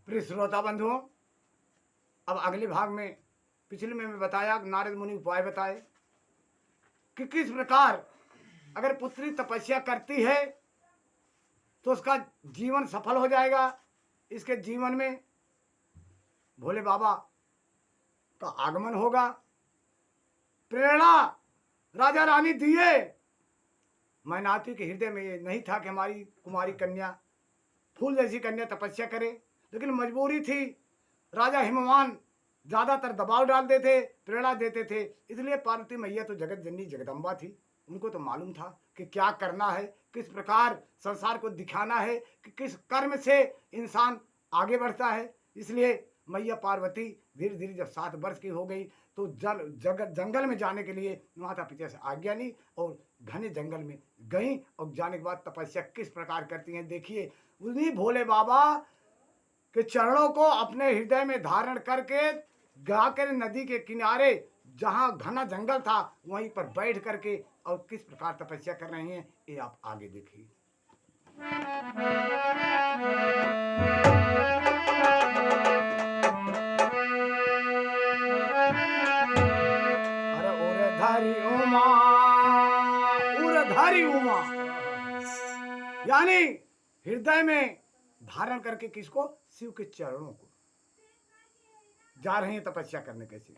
प्रिय श्रोता बंधुओं, अब अगले भाग में पिछले में बताया नारद मुनि उपाय बताए कि किस प्रकार अगर पुत्री तपस्या करती है तो उसका जीवन सफल हो जाएगा। इसके जीवन में भोले बाबा का आगमन होगा। प्रेरणा राजा रानी दिए। मैनाती के हृदय में ये नहीं था कि हमारी कुमारी कन्या फूल जैसी कन्या तपस्या करे, लेकिन मजबूरी थी। राजा हिमवान ज्यादातर दबाव डालते थे, प्रेरणा देते थे। इसलिए पार्वती मैया तो जगत जननी जगदम्बा थी। उनको तो मालूम था कि क्या करना है, किस प्रकार संसार को दिखाना है, कि किस कर्म से इंसान आगे बढ़ता है। इसलिए मैया पार्वती धीरे धीरे जब 7 वर्ष की हो गई तो जंगल में जाने के लिए माता पिता से आज्ञा ली और घने जंगल में गई। और जाने के बाद तपस्या किस प्रकार करती हैं देखिए। उन्हीं भोले बाबा के चरणों को अपने हृदय में धारण करके गाकर नदी के किनारे जहाँ घना जंगल था वहीं पर बैठ करके और किस प्रकार तपस्या कर रहे हैं ये आप आगे देखिए। अरे उरधारी उमा, उरधारी उमा यानी हृदय में धारण करके किसको? शिव के चरणों को जा रहे हैं तपस्या करने। कैसे?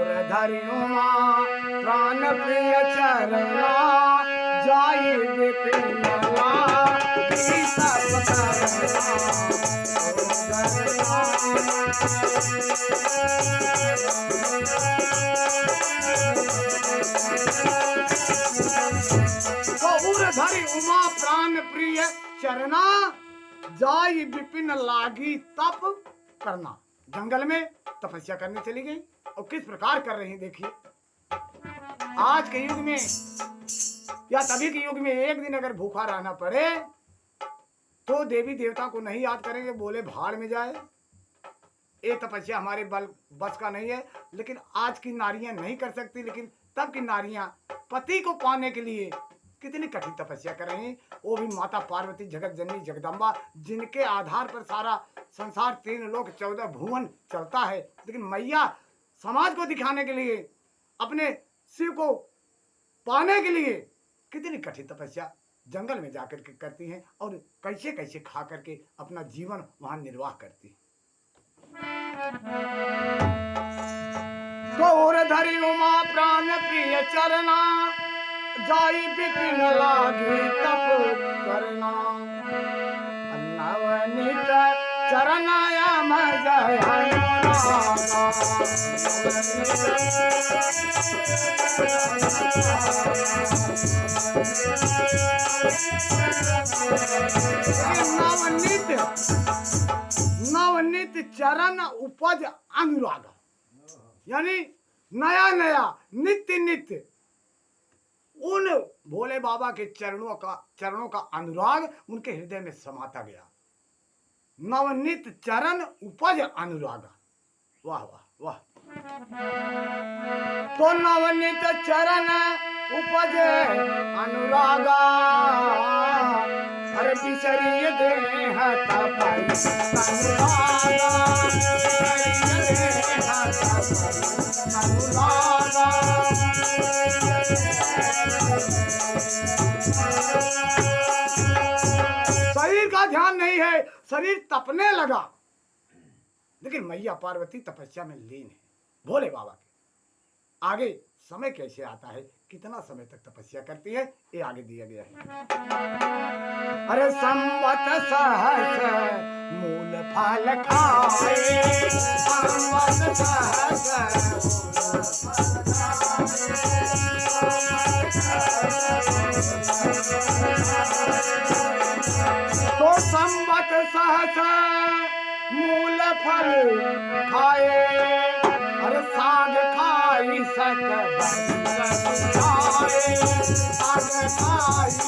उरधारी उमा प्राण प्रिय चरणा जाई विपिनला गीता तो उरधारी उमा प्राण प्रिय चरना जाई विपिन लागी तप करना। जंगल में तपस्या करने चली गई और किस प्रकार कर रही हैं देखिए। आज के युग में या तभी के युग में एक दिन अगर भूखा रहना पड़े तो देवी देवता को नहीं याद करेंगे, बोले भाड़ में जाए। ये तपस्या हमारे बस का नहीं है। लेकिन आज की नारियां नहीं कर सकती, लेकिन तब की नारियां पति को पाने के लिए कितनी कठिन तपस्या कर रही हैं। वो भी माता पार्वती जगत जननी जगदम्बा, जिनके आधार पर सारा संसार 3 लोक 14 भुवन चलता है। लेकिन मैया समाज को दिखाने के लिए, अपने शिव को पाने के लिए कितनी कठिन तपस्या जंगल में जाकर के करती हैं और कैसे कैसे खा करके अपना जीवन वहां निर्वाह करती हैं। गौरधरी उमा प्राण प्रिय चरना जाई विपिन लागी तप करना। नवनीत चरणायाम जय नवनीत चरण उपज अनुराग, यानी नया नया नित्य नित्य उन भोले बाबा के चरणों का अनुराग उनके हृदय में समाता गया। नवनीत चरण उपज अनुराग। वाह वाह वाह। तो नवनीत चरण उपज अनुरागा, अरे बिसरिए देह तपई अनुरागा। शरीर का ध्यान नहीं है, शरीर तपने लगा। लेकिन मैया पार्वती तपस्या में लीन है भोले बाबा के। आगे समय कैसे आता है, कितना समय तक तपस्या करती है, ये आगे दिया गया है। अरे संवत सहस्र मूल फल खाए, संवत सहस्र तो संवत सहस्र मूल फल खाए, अरे साग खाई सक साग खाई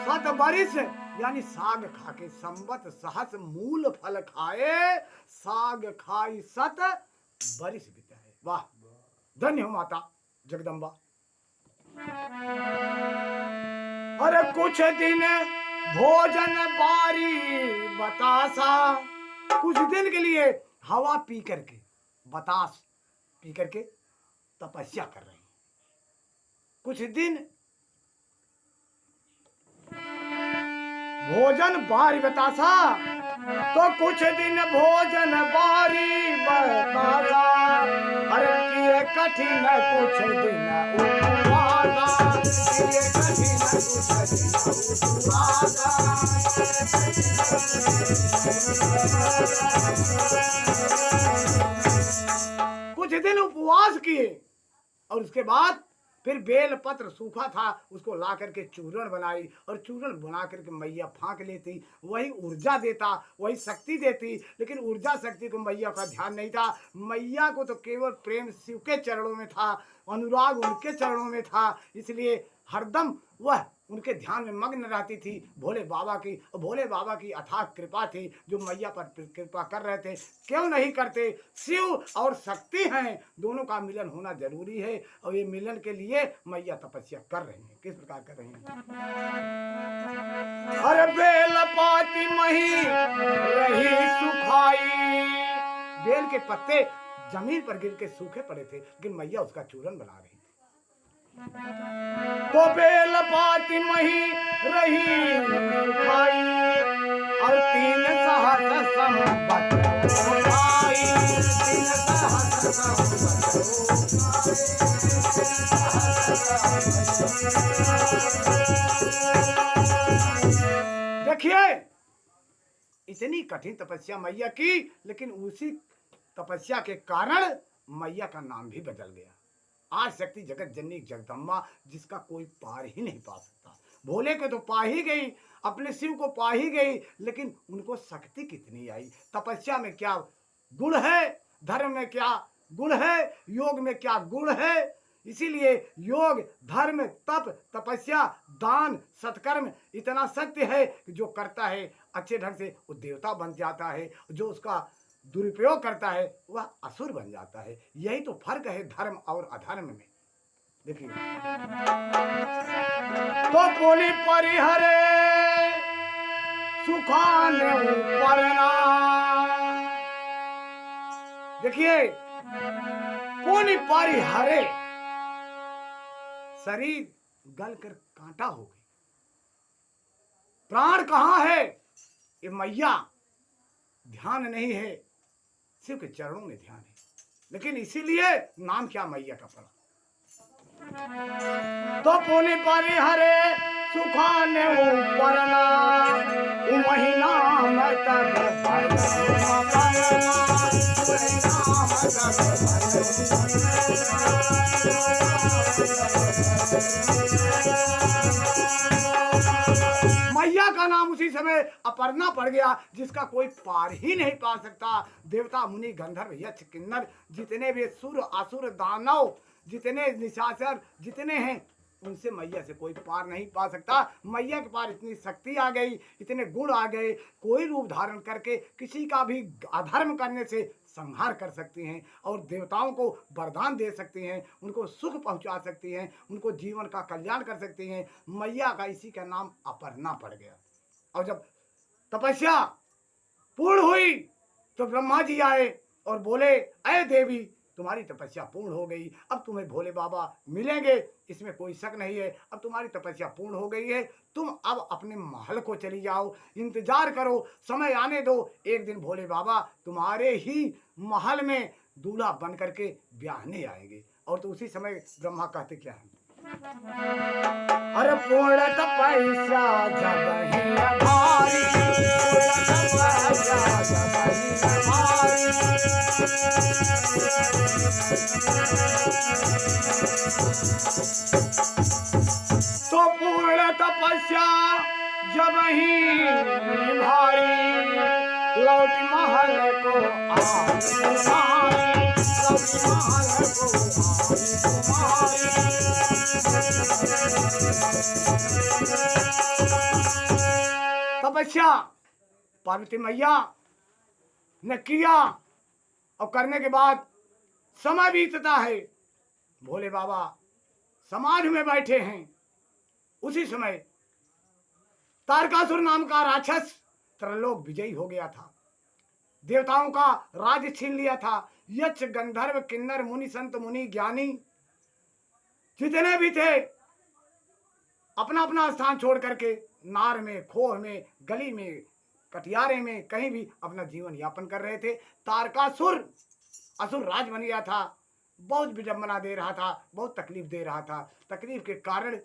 सत बरिस यानी साग खाके संवत सहस मूल फल खाए, साग खाई सत बरिस बिताए। वाह धन्य हो माता जगदम्बा। अरे कुछ दिन भोजन बारी बतासा, कुछ दिन के लिए हवा पी करके, बतास पी करके तपस्या कर रही। कुछ दिन भोजन बारी बतासा, तो कुछ दिन भोजन बारी बतासा। अरे किए कठिन कुछ दिन उपवासा, किए कठिन कुछ दिन उपवासा। कुछ दिन उपवास किए और उसके बाद फिर बेल पत्र सूखा था, उसको ला करके चूर्ण बनाई और चूर्ण बना करके मैया फाँक लेती, वही ऊर्जा देता, वही शक्ति देती। लेकिन ऊर्जा शक्ति को मैया का ध्यान नहीं था। मैया को तो केवल प्रेम शिव के चरणों में था, अनुराग उनके चरणों में था, इसलिए हरदम वह उनके ध्यान में मग्न रहती थी। भोले बाबा की, और भोले बाबा की अथाह कृपा थी जो मैया पर कृपा कर रहे थे। क्यों नहीं करते? शिव और शक्ति हैं, दोनों का मिलन होना जरूरी है और ये मिलन के लिए मैया तपस्या कर रही हैं। किस प्रकार कर रही हैं? अरे बेल पाती मही रही सुखाई, बेल के पत्ते जमीन पर गिर के सूखे पड़े थे, लेकिन मैया उसका चूर्ण बना रही थी। तो बेल पाती मही रही सुखाई और 3 सहस्र संवत्सर उठाई, 3 सहस्र संवत्सर। देखिए इतनी कठिन तपस्या मैया की, लेकिन उसी तपस्या के कारण मैया का नाम भी बदल गया। आज शक्ति जगत जननी जगदम्बा, जिसका कोई पार ही नहीं पा सकता। भोले के तो पा ही गई, अपने शिव को पा ही गई, लेकिन उनको शक्ति कितनी आई? तपस्या में क्या गुण है, धर्म में क्या गुण है, योग में क्या गुण है? इसीलिए योग, धर्म, तप, तपस्या, दान, सत्कर्म इतना सत्य है कि जो करता है अच्छे ढंग से वो देवता बन जाता है, जो उसका दुरुपयोग करता है वह असुर बन जाता है। यही तो फर्क है धर्म और अधर्म में। देखिए तो पोली परिहरे सुखान परना, देखिए पोली परिहरे, शरीर गल कर कांटा हो गई, प्राण कहाँ है? ये मैया ध्यान नहीं है, शिव के चरणों में ध्यान है, लेकिन इसीलिए नाम क्या मैया का पड़ा। तो पुनि परिहरे सुखाने परना, महीना मैया का नाम उसी समय अपर्णा पड़ गया, जिसका कोई पार ही नहीं पा सकता। देवता, मुनि, गंधर्व, यक्ष, किन्नर, जितने भी सुर, असुर, दानव, जितने निशाचर जितने हैं, उनसे मैया से कोई पार नहीं पा सकता। मैया के पार इतनी शक्ति आ गई, इतने गुण आ गए, कोई रूप धारण करके किसी का भी अधर्म करने से संहार कर सकती हैं और देवताओं को वरदान दे सकती हैं, उनको सुख पहुंचा सकती हैं, उनको जीवन का कल्याण कर सकती हैं। मैया का इसी का नाम अपर्णा पड़ गया। और जब तपस्या पूर्ण हुई तो ब्रह्मा जी आए और बोले, अय देवी, तुम्हारी तपस्या पूर्ण हो गई, अब तुम्हें भोले बाबा मिलेंगे, इसमें कोई शक नहीं है। अब तुम्हारी तपस्या पूर्ण हो गई है, तुम अब अपने महल को चली जाओ, इंतजार करो, समय आने दो, एक दिन भोले बाबा तुम्हारे ही महल में दूल्हा बन करके ब्याहने आएंगे। और तो उसी समय ब्रह्मा कहते क्या है, अरे पूर्ण तपस्या जब ही भारी, तो पूर्ण तपस्या जब ही भारी, लौट महल को तपस्या पार्वती मैया ने किया और करने के बाद समय बीतता है, भोले बाबा समाधि में बैठे हैं, उसी समय तारकासुर नाम का राक्षस त्रिलोक विजयी हो गया था, देवताओं का राज्य छीन लिया था। यक्ष गंधर्व किन्नर मुनि संत मुनि ज्ञानी जितने भी थे अपना अपना स्थान छोड़ करके नार में, खोह में, गली में, कटियारे में कहीं भी अपना जीवन यापन कर रहे थे। तारकासुर असुर राज बन गया था, बहुत विडंबना दे रहा था, बहुत तकलीफ दे रहा था। तकलीफ के कारण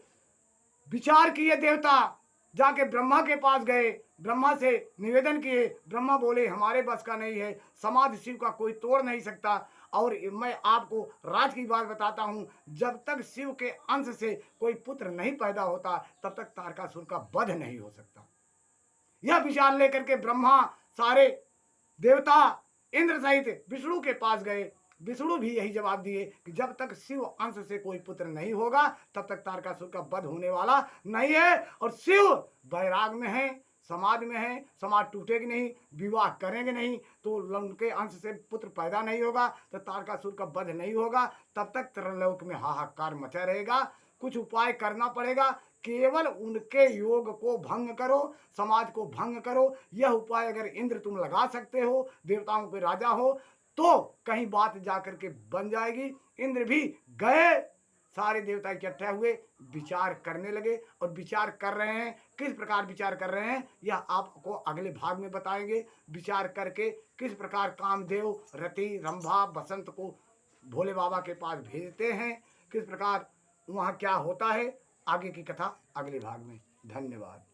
विचार किए देवता, जाके ब्रह्मा के पास गए, ब्रह्मा से निवेदन किए। ब्रह्मा बोले हमारे बस का नहीं है, समाधि शिव का कोई तोड़ नहीं सकता। और मैं आपको राज की बात बताता हूँ, जब तक शिव के अंश से कोई पुत्र नहीं पैदा होता तब तक तारकासुर का वध नहीं हो सकता। यह विचार लेकर के ब्रह्मा सारे देवता इंद्र सहित विष्णु के पास गए। विष्णु भी यही जवाब दिए कि जब तक शिव अंश से कोई पुत्र नहीं होगा तब तक तारकासुर का वध होने वाला नहीं है। और शिव वैराग में है, समाज में है, समाज टूटेगी नहीं, विवाह करेंगे नहीं तो उनके अंश से पुत्र पैदा नहीं होगा, तो तारकासुर का वध नहीं होगा। तब तक त्रिलोक में हाहाकार मचा रहेगा। कुछ उपाय करना पड़ेगा, केवल उनके योग को भंग करो, समाज को भंग करो। यह उपाय अगर इंद्र तुम लगा सकते हो, देवताओं के राजा हो, तो कहीं बात जाकर के बन जाएगी। इंद्र भी गए, सारे देवता इकट्ठे हुए, विचार करने लगे। और विचार कर रहे हैं, किस प्रकार विचार कर रहे हैं यह आपको अगले भाग में बताएंगे। विचार करके किस प्रकार कामदेव रति रंभा बसंत को भोले बाबा के पास भेजते हैं, किस प्रकार वहाँ क्या होता है, आगे की कथा अगले भाग में। धन्यवाद।